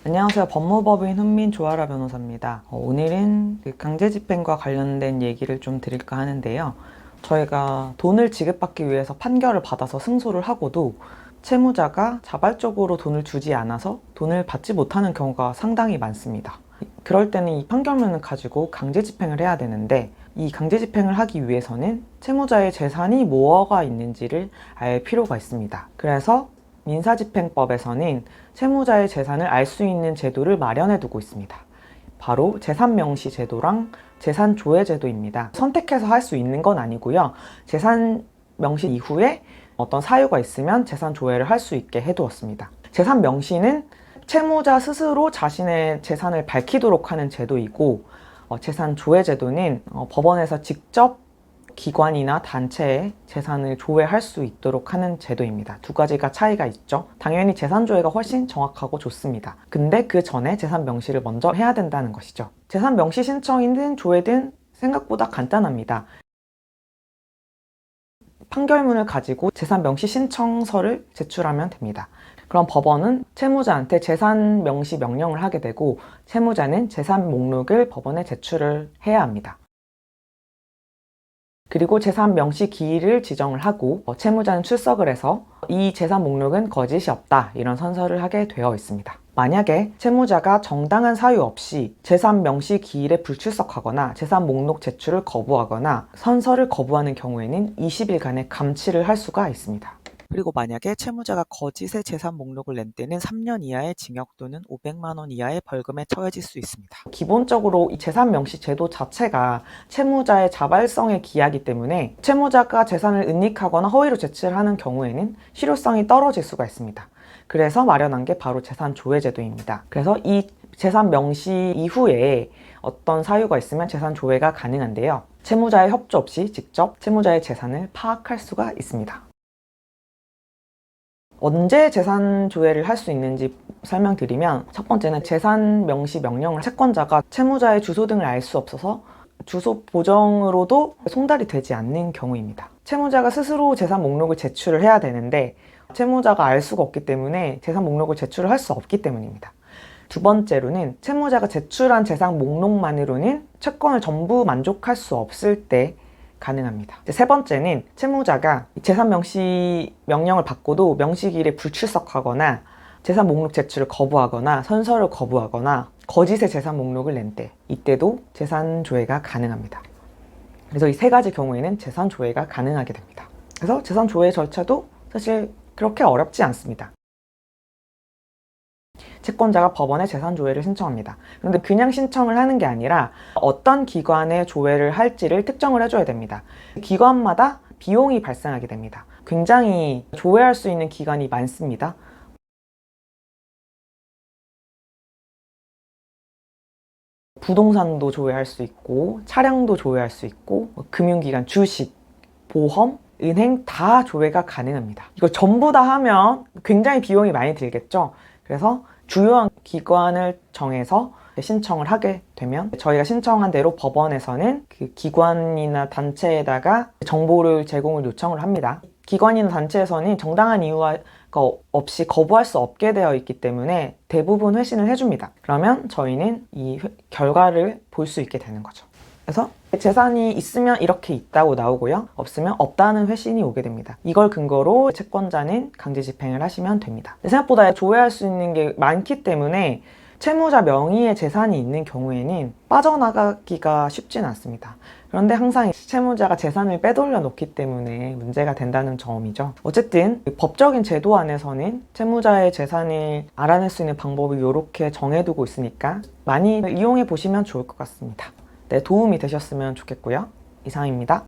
안녕하세요. 법무법인 훈민 조아라 변호사입니다. 오늘은 강제집행과 관련된 얘기를 좀 드릴까 하는데요. 저희가 돈을 지급받기 위해서 판결을 받아서 승소를 하고도 채무자가 자발적으로 돈을 주지 않아서 돈을 받지 못하는 경우가 상당히 많습니다. 그럴 때는 이 판결문을 가지고 강제집행을 해야 되는데, 이 강제집행을 하기 위해서는 채무자의 재산이 뭐가 있는지를 알 필요가 있습니다. 그래서 민사집행법에서는 채무자의 재산을 알 수 있는 제도를 마련해 두고 있습니다. 바로 재산명시 제도랑 재산조회 제도입니다. 선택해서 할 수 있는 건 아니고요. 재산명시 이후에 어떤 사유가 있으면 재산조회를 할 수 있게 해두었습니다. 재산명시는 채무자 스스로 자신의 재산을 밝히도록 하는 제도이고, 재산조회 제도는 법원에서 직접 기관이나 단체의 재산을 조회할 수 있도록 하는 제도입니다. 두 가지가 차이가 있죠. 당연히 재산조회가 훨씬 정확하고 좋습니다. 근데 그 전에 재산 명시를 먼저 해야 된다는 것이죠. 재산 명시 신청이든 조회든 생각보다 간단합니다. 판결문을 가지고 재산 명시 신청서를 제출하면 됩니다. 그럼 법원은 채무자한테 재산 명시 명령을 하게 되고, 채무자는 재산 목록을 법원에 제출을 해야 합니다. 그리고 재산 명시 기일을 지정을 하고, 채무자는 출석을 해서 이 재산 목록은 거짓이 없다, 이런 선서를 하게 되어 있습니다. 만약에 채무자가 정당한 사유 없이 재산 명시 기일에 불출석하거나 재산 목록 제출을 거부하거나 선서를 거부하는 경우에는 20일간의 감치를 할 수가 있습니다. 그리고 만약에 채무자가 거짓의 재산 목록을 낸 때는 3년 이하의 징역 또는 500만 원 이하의 벌금에 처해질 수 있습니다. 기본적으로 이 재산 명시 제도 자체가 채무자의 자발성에 기하기 때문에 채무자가 재산을 은닉하거나 허위로 제출하는 경우에는 실효성이 떨어질 수가 있습니다. 그래서 마련한 게 바로 재산조회 제도입니다. 그래서 이 재산 명시 이후에 어떤 사유가 있으면 재산조회가 가능한데요. 채무자의 협조 없이 직접 채무자의 재산을 파악할 수가 있습니다. 언제 재산 조회를 할 수 있는지 설명드리면, 첫 번째는 재산 명시 명령을 채권자가 채무자의 주소 등을 알 수 없어서 주소 보정으로도 송달이 되지 않는 경우입니다. 채무자가 스스로 재산 목록을 제출을 해야 되는데 채무자가 알 수가 없기 때문에 재산 목록을 제출을 할 수 없기 때문입니다. 두 번째로는 채무자가 제출한 재산 목록만으로는 채권을 전부 만족할 수 없을 때 가능합니다. 세 번째는 채무자가 재산 명시 명령을 받고도 명시기일에 불출석하거나 재산 목록 제출을 거부하거나 선서를 거부하거나 거짓의 재산 목록을 낸 때, 이때도 재산 조회가 가능합니다. 그래서 이 세 가지 경우에는 재산 조회가 가능하게 됩니다. 그래서 재산 조회 절차도 사실 그렇게 어렵지 않습니다. 채권자가 법원에 재산 조회를 신청합니다. 그런데 그냥 신청을 하는 게 아니라 어떤 기관에 조회를 할지를 특정을 해줘야 됩니다. 기관마다 비용이 발생하게 됩니다. 굉장히 조회할 수 있는 기관이 많습니다. 부동산도 조회할 수 있고, 차량도 조회할 수 있고, 금융기관, 주식, 보험, 은행 다 조회가 가능합니다. 이걸 전부 다 하면 굉장히 비용이 많이 들겠죠. 그래서 주요한 기관을 정해서 신청을 하게 되면 저희가 신청한 대로 법원에서는 그 기관이나 단체에다가 정보를 제공을 요청을 합니다. 기관이나 단체에서는 정당한 이유가 없이 거부할 수 없게 되어 있기 때문에 대부분 회신을 해줍니다. 그러면 저희는 이 결과를 볼 수 있게 되는 거죠. 그래서 재산이 있으면 이렇게 있다고 나오고요. 없으면 없다는 회신이 오게 됩니다. 이걸 근거로 채권자는 강제집행을 하시면 됩니다. 생각보다 조회할 수 있는 게 많기 때문에 채무자 명의의 재산이 있는 경우에는 빠져나가기가 쉽지는 않습니다. 그런데 항상 채무자가 재산을 빼돌려 놓기 때문에 문제가 된다는 점이죠. 어쨌든 법적인 제도 안에서는 채무자의 재산을 알아낼 수 있는 방법을 이렇게 정해두고 있으니까 많이 이용해 보시면 좋을 것 같습니다. 네, 도움이 되셨으면 좋겠고요. 이상입니다.